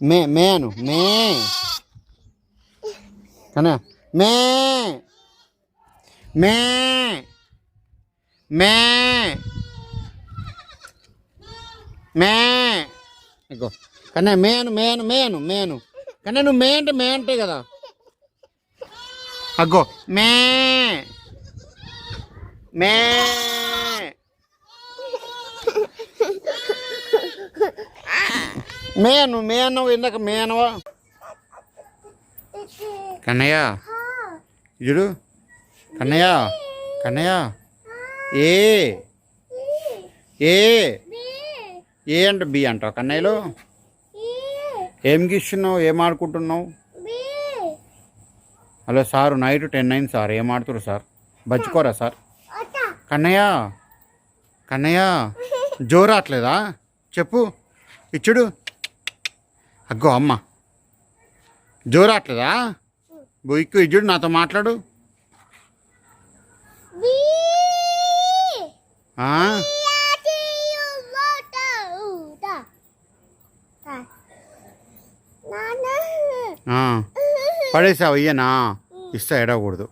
మేను మే కన్నా మే మే మే మే ఇగో కన్నా మేను కన్నా నువ్వు మే అంటే కదా అగ్గో మే మే మేను ఇందాక మేనవా కన్నయ్య చూడు కన్నయ్య ఏ అంటే బి అంటావు కన్నయ్యలో ఏం గీస్తున్నావు ఏం ఆడుకుంటున్నావు హలో సారు నైట్ 10 అయింది సార్ ఏం ఆడుతున్నారు సార్ బజ్జుకోరా సార్ కన్నయ్య జోరు రావట్లేదా చెప్పు ఇచ్చుడు అగ్గో అమ్మ జోరు రావట్లేదా బొయ్యకు ఇచ్చుడు నాతో మాట్లాడు పడేసావు ఇయ్యనా ఇస్తా ఎడకూడదు